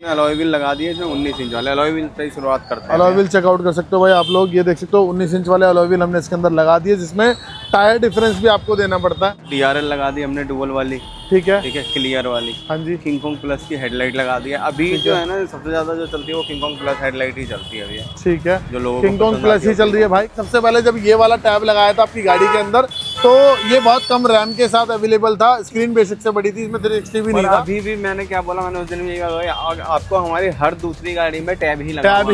Alloy wheel लगा दिए इसमें 19 इंच वाले अलॉय व्हील से ही शुरुआत करते हैं। अलॉय व्हील चेकआउट कर सकते हो भाई आप लोग, ये देख सकते हो 19 इंच वाले अलॉय व्हील हमने इसके अंदर लगा दिए, जिसमें टायर डिफरेंस भी आपको देना पड़ता है। DRL लगा दी हमने डुअल वाली, ठीक है क्लियर वाली। हाँ जी, किंग कॉन्ग प्लस की हेडलाइट लगा दी है। अभी जो है ना सबसे ज्यादा जो चलती है वो किंग कॉन्ग प्लस हेडलाइट ही चलती है अभी। ठीक है, जो लोगों किंग कॉन्ग प्लस ही चल रही है भाई। सबसे पहले जब ये वाला टैब लगाया था आपकी गाड़ी के अंदर तो ये बहुत कम रैम के साथ अवेलेबल था, स्क्रीन बेसिक से बड़ी थी, इसमें 360 भी नहीं था। अभी भी मैंने क्या बोला, मैंने उस दिन भी यही कहा, आपको हमारी हर दूसरी गाड़ी में टैब ही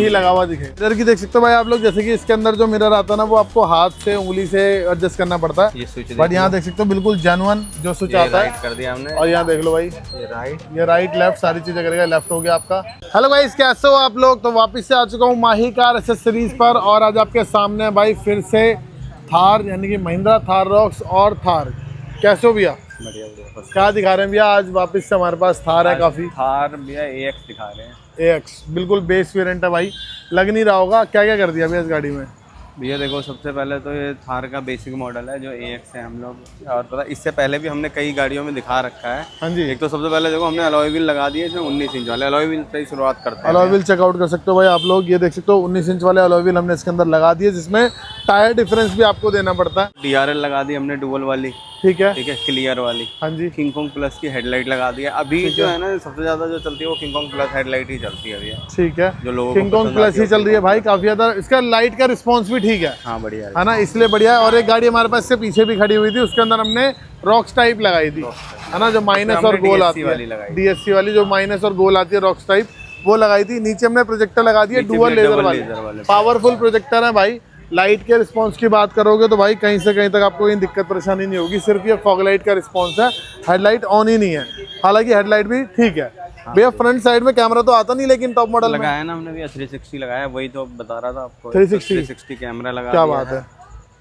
लगा हुआ दिखे। मिरर की देख सकते हो भाई आप लोग, जैसे कि इसके अंदर जो मिरर आता है ना वो आपको हाथ से उंगली से एडजस्ट करना पड़ता है। ये स्विच बट यहाँ देख सकते हो बिल्कुल जेन्युइन जो स्विच आता है कर दिया हमने। और यहाँ देख लो भाई, ये राइट लेफ्ट सारी चीजें करेगा। लेफ्ट हो गया आपका। हेलो भाई, कैसे हो आप लोग? तो वापस से आ चुका हूँ माही कार एक्सेसरीज पर, और आज आपके सामने भाई फिर से थार यानी कि महिंद्रा थार रॉक्स और थार। कैसे हो भैया? बढ़िया बढ़िया। क्या दिखा रहे हैं भैया आज? वापस से हमारे पास थार है काफी। थार भैया AX दिखा रहे हैं। AX बिल्कुल बेस वेरिएंट है भाई, लग नहीं रहा होगा। क्या क्या कर दिया भैया इस गाड़ी में? भैया देखो, सबसे पहले तो ये थार का बेसिक मॉडल है जो AX है हम लोग, और पता इससे पहले भी हमने कई गाड़ियों में दिखा रखा है। हाँ जी, एक तो सबसे पहले देखो हमने अलॉय व्हील लगा दिए इसमें 19 इंच वाले अलॉय व्हील से ही शुरुआत करते हैं। अलॉय व्हील चेकआउट कर सकते हो भाई आप लोग, ये देख सकते हो 19 इंच वाले अलॉय व्हील हमने इसके अंदर लगा दिए, जिसमें टायर डिफरेंस भी आपको देना पड़ता है। DRL लगा दी हमने डुअल वाली, ठीक है क्लियर वाली। हाँ जी, किंग कॉन्ग प्लस की हेडलाइट लगा दी है। अभी जो है ना सबसे ज्यादा जो चलती है वो किंग कॉन्ग प्लस हेडलाइट ही चलती है भैया। ठीक है, जो लोगों किंग कॉन्ग प्लस ही चल रही है भाई काफी ज्यादा। इसका लाइट का रिस्पॉन्स भी ठीक है। हाँ बढ़िया है ना, इसलिए बढ़िया है। और एक गाड़ी हमारे पास से पीछे भी खड़ी हुई थी, उसके अंदर हमने रॉक्स टाइप लगाई थी, है ना, जो माइनस और गोल आती है। DSC वाली जो माइनस और गोल आती है रॉक्स टाइप, वो लगाई थी। नीचे हमने प्रोजेक्टर लगा दिया डुअल लेजर वाले, पावरफुल प्रोजेक्टर है भाई। लाइट के रिस्पांस की बात करोगे तो भाई कहीं से कहीं तक आपको कोई दिक्कत परेशानी नहीं होगी। सिर्फ ये फॉग लाइट का रिस्पांस है, हेडलाइट ऑन ही नहीं है। हालांकि हेडलाइट भी ठीक है भैया। फ्रंट साइड में कैमरा तो आता नहीं, लेकिन टॉप मॉडल लगाया ना हमने भी 360 लगाया, वही तो बता रहा था आपको। 360 कैमरा लगा, क्या बात है।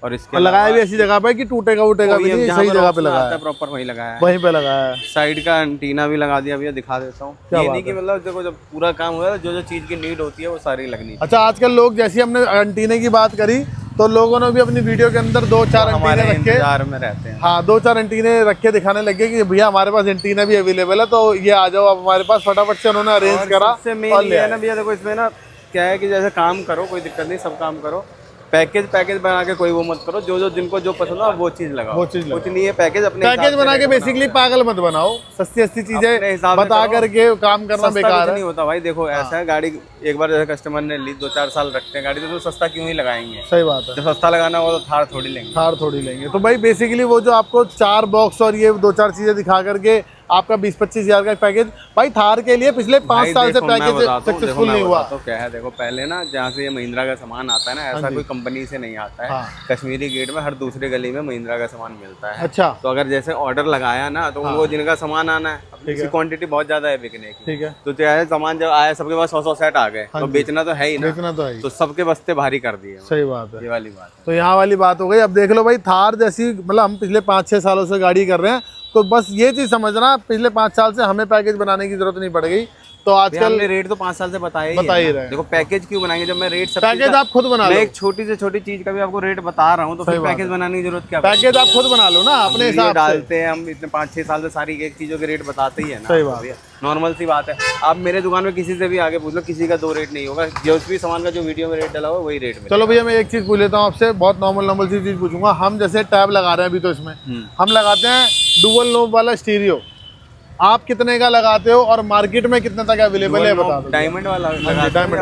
और इसके लगाया भी ऐसी जगह पे कि टूटेगा उटेगा भी नहीं, सही जगह पे लगाया है, प्रॉपर वही लगाया है, वहीं पे लगाया है। साइड का एंटीना भी लगा दिया भैया, दिखा देता हूँ। ये नहीं कि मतलब देखो जब पूरा काम हुआ जो जो चीज की नीड होती है वो सारी लगनी। अच्छा, आजकल लोग जैसे हमने एंटीने की बात करी तो लोगों ने भी अपनी वीडियो के अंदर 2-4 एंटीने रखे में रहते हैं। हाँ, 2-4 एंटीने रखे दिखाने लगे कि भैया हमारे पास एंटीना भी अवेलेबल है, तो ये आ जाओ अब हमारे पास। फटाफट से उन्होंने अरेंज करा। और ये है ना भैया देखो, इसमें ना क्या है कि जैसे काम करो कोई दिक्कत नहीं, सब काम करो, पैकेज बना के कोई वो मत करो। जो जिनको जो पसंद हो वो चीज लगाओ, वो चीज कुछ नहीं है। पैकेज बना के बेसिकली पागल मत बनाओ। सस्ती चीजें बता करके काम करना बेकार नहीं होता भाई। देखो ऐसा है, गाड़ी एक बार जैसे कस्टमर ने ली 2-4 साल रखते हैं गाड़ी, तो सस्ता क्यों ही लगाएंगे। सही बात है, जब सस्ता लगाना हो तो थार थोड़ी लेंगे। तो भाई बेसिकली वो जो आपको 4 बॉक्स और ये 2-4 चीजें दिखा करके आपका 20-25 हज़ार का पैकेज भाई थार के लिए पिछले 5 साल से पैकेज सक्सेसफुल नहीं हुआ। तो क्या है देखो, पहले ना जहाँ से ये महिंद्रा का सामान आता है ना, ऐसा कोई कंपनी से नहीं आता है। कश्मीरी गेट में हर दूसरे गली में महिंद्रा का सामान मिलता है। अच्छा, तो अगर जैसे ऑर्डर लगाया ना तो वो जिनका सामान आना है, इसकी क्वांटिटी बहुत ज्यादा है बिकने की। ठीक है, तो चाहे सामान जब आया सबके पास 100 सेट आ गए, तो बेचना तो है ही ना, बेचना तो है, तो सबके बस्ते भारी कर दिए। सही बात है, ये वाली बात है। तो यहाँ वाली बात हो गई। अब देख लो भाई, थार जैसी मतलब हम पिछले 5-6 सालों से गाड़ी कर रहे हैं, तो बस ये चीज समझना, पिछले 5 साल से हमें पैकेज बनाने की जरूरत नहीं पड़ गई। तो आजकल रेट तो 5 साल से बता ही रहे। देखो पैकेज क्यों बनाएंगे जब मैं रेट सब पैकेज आप खुद बना लो। एक छोटी से छोटी चीज का भी आपको रेट बता रहा हूँ, तो फिर पैकेज बनाने की जरूरत क्या? पैकेज आप खुद बना लो ना अपने हिसाब से। डालते हैं हम इतने 5-6 साल से सारी एक चीजों के रेट बताते ही है ना। सही बात है, नॉर्मल सी बात है। आप मेरे दुकान में किसी से भी आगे पूछ लो, किसी का 2 रेट नहीं होगा। जो भी सामान का जो वीडियो में रेट डाला हुआ वही रेट में। चलो भैया, मैं एक चीज पूछ लेता हूँ आपसे, बहुत नॉर्मल सी चीज पूछूंगा। हम जैसे टैब लगा रहे हैं अभी, तो इसमें हम लगाते हैं डुअल नोब वाला स्टीरियो, आप कितने का लगाते हो और मार्केट में कितने तक अवेलेबल है बता दो। डायमंड वाला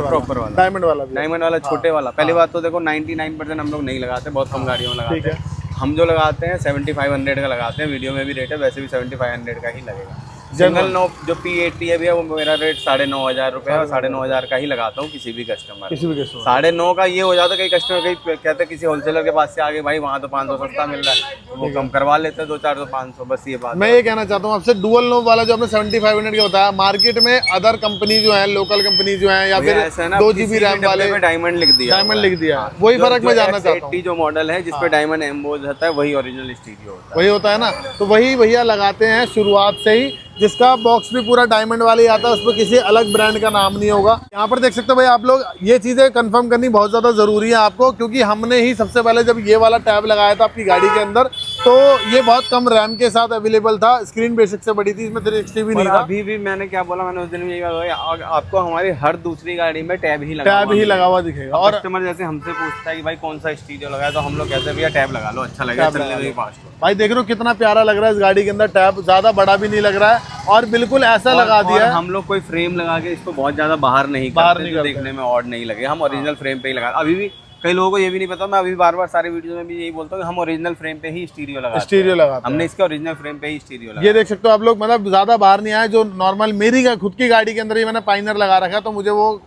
प्रॉपर वाला, डायमंड वाला छोटे वाला। पहली बात तो देखो 99% हम लोग नहीं लगाते, बहुत कम गाड़ियों में लगाते हैं। हम जो लगाते हैं 7500 का लगाते हैं, वीडियो में भी रेट है, वैसे भी 7500 का ही लगेगा। सिंगल नोब जो P80 है भैया, वो मेरा रेट 9,500 रुपये और 9,500 का ही लगाता हूँ किसी भी कस्टमर। 9,500 का ये हो जाता है, कई कस्टमर कहीं कहते हैं किसी होलसेलर के पास से आगे भाई वहाँ तो 500 सस्ता मिल रहा है, वो कम करवा लेते हैं 200-400 500, बस ये बात। मैं ये कहना चाहता हूँ आपसे, डुअल नोब वाला जो आपने 7500 का बताया, मार्केट में अदर कंपनी जो है, लोकल कंपनी जो है, या फिर 2 GB रैम वाले डायमंड लिख दिया, वही फर्क मैं जानना चाहता हूँ। जो मॉडल है जिसपे डायमंड एम्बोज होता है वही ओरिजिनल स्टीरियो होता है, वही होता है ना। तो वही भैया लगाते हैं शुरुआत से ही, जिसका बॉक्स भी पूरा डायमंड वाले आता है, उस पर किसी अलग ब्रांड का नाम नहीं होगा। यहाँ पर देख सकते हो भाई आप लोग, ये चीजें कंफर्म करनी बहुत ज्यादा जरूरी है आपको, क्योंकि हमने ही सबसे पहले जब ये वाला टैब लगाया था आपकी गाड़ी के अंदर तो ये बहुत कम रैम के साथ अवेलेबल था, स्क्रीन बेशक से बड़ी थी, इसमें 360 भी नहीं था। अभी भी मैंने क्या बोला, मैंने उस दिन भी यही कहा, आपको हमारी हर दूसरी गाड़ी में टैब ही लगा हुआ दिखेगा। और कस्टमर जैसे हमसे पूछता है कि भाई कौन सा स्टीरियो लगाया, तो हम लोग कहते हैं भैया टैब लगा लो, अच्छा लगेगा चलने में फास्ट। भाई देख रहे हो कितना प्यारा लग रहा है इस गाड़ी के अंदर, टैब ज्यादा बड़ा भी नहीं लग रहा है और बिल्कुल ऐसा लगा दिया है। हम लोग कोई फ्रेम लगा के इसको बहुत ज्यादा बाहर नहीं करते, देखने में ऑड नहीं लगे, हम ओरिजिनल फ्रेम पे ही लगा। अभी भी कई लोगों को ये भी नहीं पता, मैं अभी बार सारे वीडियो में भी यही बोलता हूँ कि हम ओरिजिनल फ्रेम पे ही स्टीरियो लगाते हैं। हमने इसका ओरिजिनल फ्रेम पे ही स्टीरियो लगाया। ये देख सकते हो आप लोग, मतलब ज्यादा बाहर नहीं आया। जो नॉर्मल मेरी खुद की गाड़ी के अंदर ही मैंने पाइनर लगा रखा, तो मुझे वो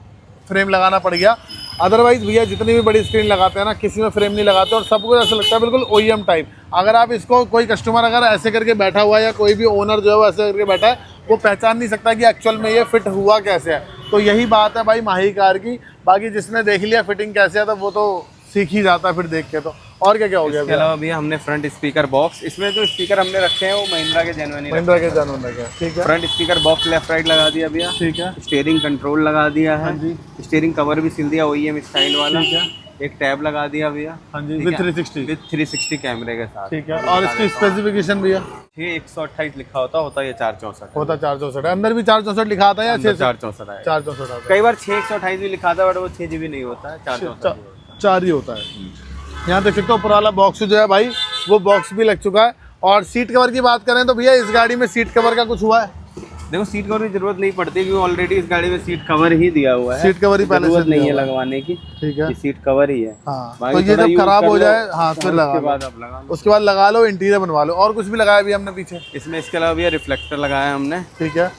फ्रेम लगाना पड़ गया। अदरवाइज भैया जितनी भी बड़ी स्क्रीन लगाते हैं ना, किसी में फ्रेम नहीं लगाते और सबको ऐसा लगता है बिल्कुल OEM टाइप। अगर आप इसको कोई कस्टमर अगर ऐसे करके बैठा हुआ है या कोई भी ओनर जो है वो ऐसे करके बैठा है, वो पहचान नहीं सकता कि एक्चुअल में ये फिट हुआ कैसे है। तो यही बात है भाई माही कार की। बाकी जिसने देख लिया फिटिंग कैसे है तो वो तो सीख ही जाता है फिर देख के। तो और क्या क्या हो गया? इसके अलावा भैया हमने फ्रंट स्पीकर बॉक्स, इसमें जो स्पीकर हमने रखे हैं वो महिंद्रा के जेन्युइन लगे। ठीक है, front speaker box left right लगा दिया भैया। ठीक है, स्टीयरिंग कंट्रोल लगा दिया है जी, स्टीयरिंग कवर भी सिल दिया OEM स्टाइल वाला। एक टैब लगा दिया भैया विद 360 कैमरे के साथ। ठीक है, और इसकी स्पेसिफिकेशन भैया ये 128 लिखा होता है, ये 464 होता 464 है। अंदर भी 464 लिखा आता है या 464 है? 464 कई बार 628 भी लिखा था, बट वो 6 GB नहीं होता है, 4 ही होता है। यहाँ देख सकते हो ऊपर वाला बॉक्स जो है भाई वो बॉक्स भी लग चुका है। और सीट कवर की बात करें तो भैया इस गाड़ी में सीट कवर का कुछ हुआ है? देखो सीट कवर की जरूरत नहीं पड़ती क्योंकि ऑलरेडी इस गाड़ी में सीट कवर ही दिया हुआ है। सीट कवर ही पहले से नहीं है लगवाने की। ठीक है, सीट कवर ही है। हाँ, तो ये जब खराब हो जाए फिर उसके बाद लगा लो, इंटीरियर बनवा लो। और कुछ भी लगाया भी हमने पीछे इसमें? इसके अलावा भैया रिफ्लेक्टर लगाया हमने। ठीक है,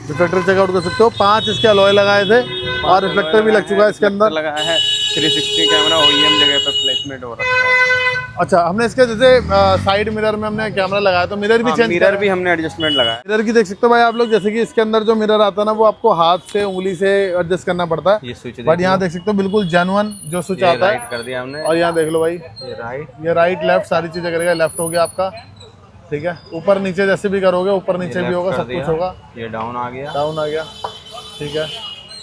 रिफ्लेक्टर चेकआउट कर सकते हो। 5 इसके अलॉय लगाए थे और रिफ्लेक्टर भी लग चुका है इसके अंदर। लगाया है 360 कैमरा OEM जगह पे प्लेसमेंट हो रखा है। अच्छा, हमने इसके जैसे साइड मिरर में हमने कैमरा लगाया तो मिरर भी चेंज, मिरर भी हमने एडजस्टमेंट लगाया। मिरर की देख सकते हो भाई आप लोग, जैसे कि इसके अंदर जो मिरर आता है ना वो आपको हाथ से उंगली से एडजस्ट करना पड़ता है। ये स्विच बट यहाँ देख सकते हो बिल्कुल जेन्युइन जो स्विच आता है कर दिया हमने। और यहाँ देख लो भाई, ये राइट लेफ्ट सारी चीजें करेगा। लेफ्ट हो गया आपका, ठीक है, ऊपर नीचे जैसे भी करोगे ऊपर नीचे भी होगा, सब कुछ होगा। ये डाउन आ गया, ठीक है,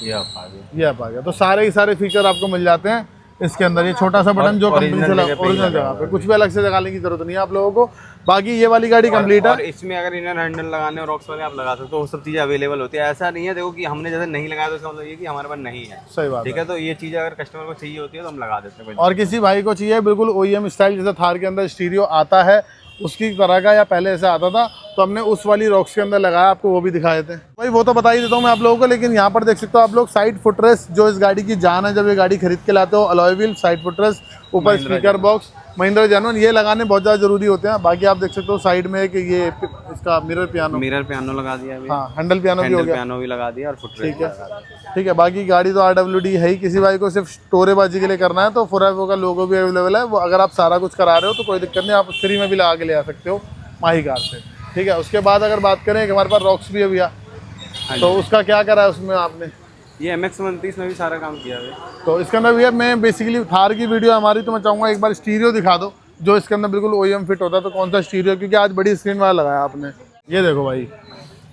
ये अप आ गया। तो सारे ही सारे फीचर आपको मिल जाते हैं इसके अंदर। ये छोटा सा बटन जो कंपनी से ओरिजिनल जगह पे, कुछ भी अलग से लगाने की जरूरत नहीं है आप लोगों को। बाकी ये वाली गाड़ी कंप्लीट है। और इसमें अगर इनर हैंडल लगाने और रॉक्स वाले आप लगा सकते हो, वो सब चीजें अवेलेबल होती है। ऐसा नहीं है देखो कि हमने जैसे नहीं लगाया तो इसका मतलब ये कि हमारे पास नहीं है। सही बात, ठीक है। तो ये चीजें अगर कस्टमर को चाहिए होती है तो हम लगा देते हैं। और किसी भाई को चाहिए बिल्कुल OEM स्टाइल जैसे थार के अंदर स्टीरियो आता है उसकी तरह का या पहले ऐसे आता था, तो हमने उस वाली रॉक्स के अंदर लगाया, आपको वो भी दिखा देते हैं भाई। वो तो बता ही देता हूँ मैं आप लोगों को। लेकिन यहाँ पर देख सकते हो आप लोग साइड फुटरेस्ट, जो इस गाड़ी की जान है, जब ये गाड़ी खरीद के लाते हो, अलॉय व्हील, साइड फुटरेस्ट, ऊपर स्पीकर बॉक्स, महिंद्रा जेन्युइन, ये लगाने बहुत ज़्यादा जरूरी होते हैं। बाकी आप देख सकते हो साइड में कि ये इसका मिरर पियानो लगा दिया। हाँ, हैंडल पियानो भी हो गया, पियानो भी लगा दिया और फुटरेस्ट। ठीक है, बाकी गाड़ी तो RWD है ही। किसी भाई को सिर्फ स्टोरेबाजी के लिए करना है तो फुरावो का लोगो भी अवेलेबल है। वो अगर आप सारा कुछ करा रहे हो तो कोई दिक्कत नहीं, आप फ्री में भी लगा के ले आ सकते हो माही कार से। ठीक है, उसके बाद अगर बात करें कि हमारे पास रॉक्स भी है भैया, तो उसका क्या करा है उसमें आपने? ये MX-29 में भी सारा काम किया है। तो इसके अंदर भैया मैं बेसिकली थार की वीडियो हमारी, तो मैं चाहूँगा एक बार स्टीरियो दिखा दो जो इसके अंदर बिल्कुल OEM फिट होता है। तो कौन सा स्टीरियो, क्योंकि आज बड़ी स्क्रीन वाला लगाया आपने। ये देखो भाई,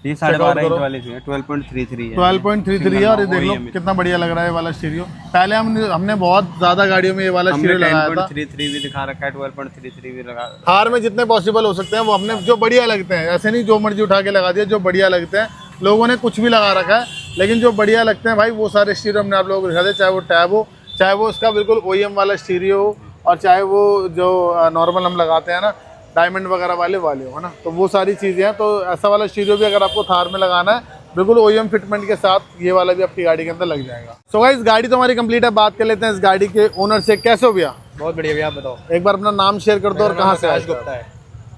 ये 12.5 इंच वाली है, 12.33 है। 12.33 है। और ये देख लो कितना बढ़िया लग रहा है वाला स्टीरियो। पहले हमने बहुत ज्यादा गाड़ियों में ये वाला स्टीरियो लगाया था। 10.33 भी दिखा रखा है, 12.33 भी लगा। थार में जितने पॉसिबल हो सकते हैं वो हमने जो बढ़िया लगते हैं, ऐसे नहीं जो मर्जी उठा के लगा दिया, जो बढ़िया लगते हैं। लोगों ने कुछ भी लगा रखा है, लेकिन जो बढ़िया लगते हैं भाई वो सारे स्टीरियो हमने आप लोगों को दिखा दिया। चाहे वो टैब हो, चाहे वो उसका बिल्कुल OEM वाला स्टीरियो हो, और चाहे वो जो नॉर्मल हम लगाते हैं ना डायमंड वगैरह वाले हो, है ना। तो वो सारी चीज़ें हैं। तो ऐसा वाला स्टीरियो भी अगर आपको थार में लगाना है बिल्कुल OEM फिटमेंट के साथ, ये वाला भी आपकी गाड़ी के अंदर लग जाएगा। सो गाइस, गाड़ी तो हमारी कंप्लीट है। बात कर लेते हैं इस गाड़ी के ओनर से। कैसे हो भैया? बहुत बढ़िया भैया, आप बताओ। एक बार अपना नाम शेयर कर दो और कहाँ से आए? गुप्ता है।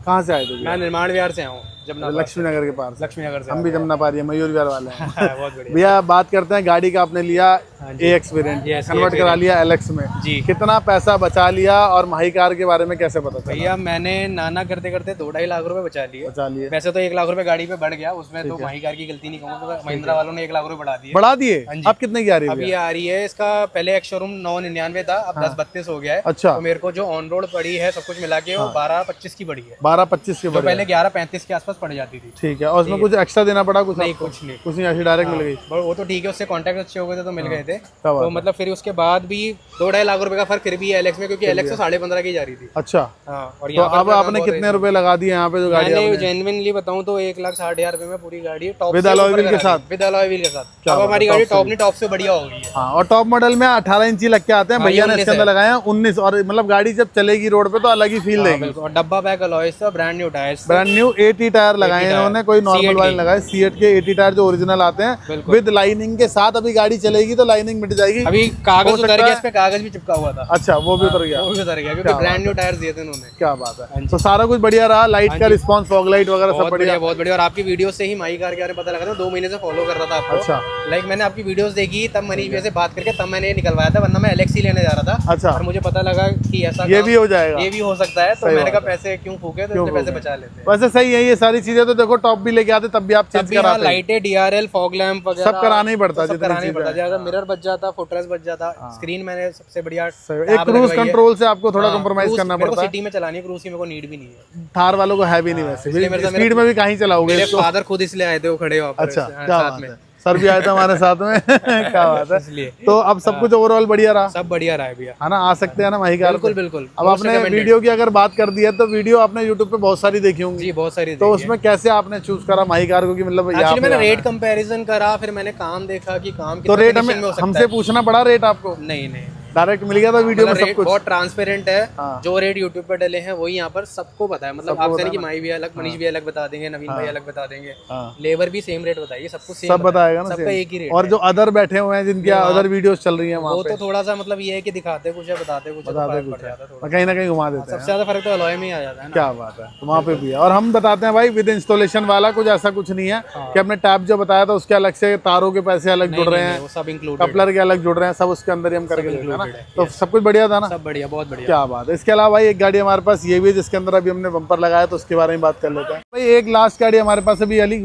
कहाँ से आए थे? मैं निर्माण विहार से हूँ, लक्ष्मी नगर के पास। लक्ष्मी नगर से। हम भी जमुना पारी है, मयूर विहार वाले हैं। बहुत बढ़िया भैया, बात करते हैं गाड़ी का। आपने लिया AX वेरिएंट, कन्वर्ट करा लिया LX में जी। कितना पैसा बचा लिया और माही कार के बारे में कैसे पता चला? भैया मैंने नाना करते करते 2-2.5 लाख रुपए बचा लिए। वैसे तो 1 लाख रुपए गाड़ी पे बढ़ गया, उसमें तो माही कार की गलती नहीं कहूँगा। महिंद्रा वालों ने 1 लाख रुपए बढ़ा दिए। अब कितने की आ रही है? अभी आ रही है इसका, पहले एक शोरूम 999 था, अब 1032 हो गया है। अच्छा। तो मेरे को जो ऑन रोड पड़ी है सब कुछ मिला के वो 12-25 की पड़ी है। 12-25 की। पहले 11-35 के आसपास पड़ जाती थी। ठीक है, और उसमें कुछ एक्स्ट्रा देना पड़ा? कुछ नहीं, आपको? कुछ नहीं, कुछ नहीं, ऐसे डायरेक्ट मिल गई? वो तो ठीक है, उससे कॉन्टैक्ट अच्छे हो गए थे तो मिल गए थे। तो मतलब फिर उसके बाद भी 2-2.5 लाख रुपए का फर्क फिर भी है एलेक्स में, क्योंकि एलेक्स तो 15.5 की जा रही थी। अच्छा, और तो अब आपने कितने रुपए लगा दिए यहाँ पे जो गाड़ी? मैंने जेन्युइनली बताऊं तो 1,60,000 रुपए में पूरी गाड़ी टॉप विद अलॉय व्हील के साथ? विद अलॉय व्हील के साथ। अब हमारी गाड़ी टॉप नहीं टॉप से बढ़िया हो गई है। हाँ, और टॉप मॉडल में 18 इंची लग के आते हैं, भैया ने इसके अंदर लगाए हैं 19, और मतलब गाड़ी जब चलेगी रोड पे तो अलग ही फील देगी। और डब्बा पैक अलॉय से, brand new tyres, brand new 80 tyre लगाए हैं इन्होंने, कोई नॉर्मल वाले लगाए, सीएट के 80 टायर जो ओरिजिनल आते हैं विद लाइनिंग के साथ। अभी गाड़ी चलेगी तो लाइनिंग मिट जाएगी। अभी कागज उतर गया, इस पे कागज भी चिपका हुआ था। अच्छा, वो भी उतर गया? वो भी उतर गया, क्योंकि ब्रांड न्यू टायर्स दिए थे उन्होंने। क्या बात है। तो सारा कुछ बढ़िया रहा, लाइट का रिस्पांस, फॉग लाइट वगैरह सब बढ़िया? बहुत बढ़िया। और आपकी वीडियो से ही माही कार के बारे में पता लगा था, 2 महीने से फॉलो कर रहा था आपको। अच्छा, लाइक मैंने आपकी वीडियोस देखी, तब मनीष भैया से बात करके तब मैंने निकलवाया था, वरना मैं एलेक्स ही लेने जा रहा था। अच्छा, और मुझे पता लगा कि ऐसा ये भी हो जाएगा, ये भी हो सकता है, तो मैंने कहा पैसे क्यों फूके, तो इससे पैसे बचा लेते हैं। वैसे सही है, ये सारी चीजें तो देखो टॉप भी लेके आते तब भी आप चेंज कराते, लाइटें, डीआरएल, फॉग लैंप वगैरह सब कराना ही पड़ता है। कराना ही पड़ता है, अगर मिरर बच जाता, फुटरेस्ट बच जाता, स्क्रीन मैंने सबसे बढ़िया एक क्रूज कंट्रोल से आपको थोड़ा कॉम्प्रोमाइज करना पड़ता है। सिटी में चलानी है क्रूज की, मेरे को नीड भी नहीं है। थार वालों को है भी नहीं वैसे, स्पीड में भी कहीं चलाओगे। मेरे फादर खुद इसलिए आए थे, वो खड़े वहाँ पर। अच्छा, क्या बात है, सर भी आए थे हमारे साथ में। क्या बात है, इसलिए तो अब सब कुछ ओवरऑल बढ़िया रहा? सब बढ़िया रहा है भैया, है ना, आ सकते हैं ना माही कार? बिल्कुल बिल्कुल। अब आपने वीडियो की अगर बात कर दी है तो वीडियो आपने यूट्यूब पे बहुत सारी देखी होंगी जी, बहुत सारी। तो उसमें कैसे आपने चूज करा माही कार को? कि मतलब एक्चुअली मैंने रेट कंपैरिजन करा, फिर मैंने काम देखा कि काम तो रेट हमसे पूछना पड़ा रेट आपको? नहीं, डायरेक्ट मिल गया था वीडियो में सब कुछ? बहुत ट्रांसपेरेंट है। जो रेट यूट्यूब पर डले हैं वही यहाँ पर सबको पता है। मतलब आपसे नहीं कि माही भी अलग, मनीष भी अलग बता देंगे, नवीन भाई अलग बता देंगे, लेबर भी सेम रेट बताइए, सबको सेम सब बताएगा ना, सबका एक ही रेट। और जो अदर बैठे हुए हैं जिनकी अदर वीडियोस चल रही हैं वहाँ वो तो थोड़ा सा मतलब ये है कि दिखाते कुछ है, बताते कुछ है, कहीं ना कहीं घुमा देते हैं। सबसे ज्यादा फर्क तो अलॉय में ही आ जाता है। क्या बात है, तो वहाँ पे भी है। और हम बताते हैं भाई विद इंस्टॉलेशन वाला, कुछ ऐसा कुछ नहीं है कि हमने टैप जो बताया था उसके अलग से तारों के पैसे अलग जुड़ रहे हैं, सब इंक्लूड, कपलर के अलग जुड़ रहे हैं, सब उसके अंदर ही हम करके देते हैं ना। तो सब कुछ बढ़िया था ना? सब बढ़िया, बहुत बढ़िया। क्या बात है। इसके अलावा भाई एक गाड़ी हमारे पास ये भी है जिसके अंदर अभी हमने बम्पर लगाया, तो उसके बारे में बात कर लेते हैं। भाई एक लास्ट गाड़ी हमारे पास अभी अली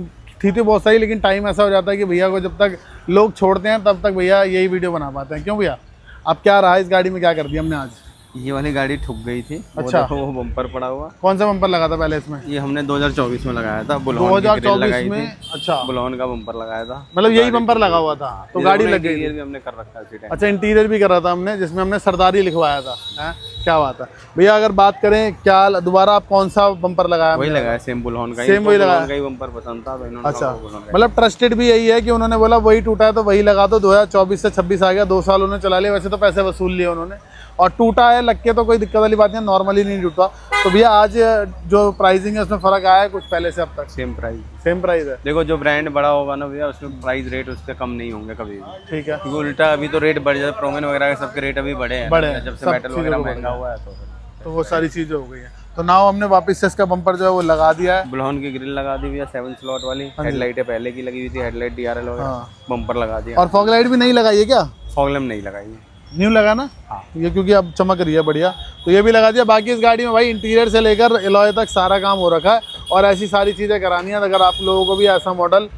थी तो बहुत सारी, लेकिन टाइम ऐसा हो जाता है कि भैया को जब तक लोग छोड़ते हैं तब तक भैया यही वीडियो बना पाते हैं। क्यों भैया, अब क्या रहा इस गाड़ी में, क्या कर दिया हमने आज? ये वाली गाड़ी ठुक गई थी। अच्छा, वो बम्पर पड़ा हुआ। कौन सा बम्पर लगा था पहले इसमें? ये हमने 2024 में लगाया था, 2024 में। अच्छा, बुलोन का बम्पर लगाया था, मतलब यही बम्पर लगा हुआ था तो गाड़ी लग गई? भी हमने कर रखा है। अच्छा, इंटीरियर भी कर रहा था हमने, जिसमें हमने सरदारी लिखवाया था। क्या बात है भैया। अगर बात करें क्या दोबारा आप कौन सा बम्पर लगाया? वही लगाया, सेम बुलोन का, सेम वही लगाया, का ही बम्पर पसंद था तो इन्होंने। अच्छा, मतलब ट्रस्टेड भी यही है कि उन्होंने बोला वही टूटा है तो वही लगा दो। 2024 से 26 आ गया, 2 साल उन्होंने चला लिया, वैसे तो पैसे वसूल लिए उन्होंने, और टूटा है लग के तो कोई दिक्कत वाली बात नहीं, नॉर्मली नहीं टूटा। तो भैया आज जो प्राइसिंग है उसमें फर्क आया है कुछ पहले से अब तक? सेम प्राइस, सेम प्राइस है। देखो जो ब्रांड बड़ा होगा ना भैया, उसमें प्राइस रेट उसके कम नहीं होंगे कभी भी। ठीक है, क्योंकि उल्टा अभी तो रेट बढ़ जाए, प्रोमेन वगैरह के सबके रेट अभी बढ़े हैं जब से मेटल वगैरह महंगा हुआ है, तो वो सारी चीजें हो गई हैं। तो नाउ हमने वापस से इसका बम्पर जो है वो लगा दिया है, बुलोन की ग्रिल लगा दी भैया, 7 स्लॉट वाली। हेडलाइटें पहले की लगी हुई थी, हेडलाइट डीआरएल वगैरह, बम्पर लगा दिया। और फॉग लाइट भी नहीं लगाई है क्या? फॉग लैम्प नहीं लगाई, न्यू लगा ना? हाँ, ये क्योंकि अब चमक रही है बढ़िया, तो ये भी लगा दिया। बाकी इस गाड़ी में भाई इंटीरियर से लेकर एलॉय तक सारा काम हो रखा है, और ऐसी सारी चीज़ें करानी है। अगर आप लोगों को भी ऐसा मॉडल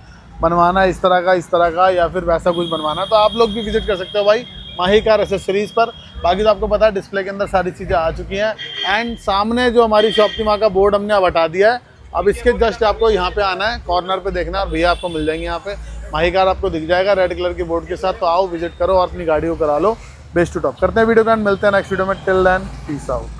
बनवाना है, इस तरह का या फिर वैसा कुछ बनवाना है, तो आप लोग भी विजिट कर सकते हो भाई माही कार एसेसरीज पर। बाकी तो आपको पता है डिस्प्ले के अंदर सारी चीज़ें आ चुकी हैं, एंड सामने जो हमारी शॉप की माँ का बोर्ड हमने अब हटा दिया है। अब इसके जस्ट आपको यहाँ पे आना है, कॉर्नर पे देखना है, और भैया आपको मिल जाएंगे यहाँ पे। माही कार आपको दिख जाएगा रेड कलर के बोर्ड के साथ, तो आओ विजिट करो और अपनी गाड़ी को करा लो बेस्ट टू टॉप। करते हैं वीडियो का, मिलते हैं नेक्स्ट वीडियो में। Till then peace out.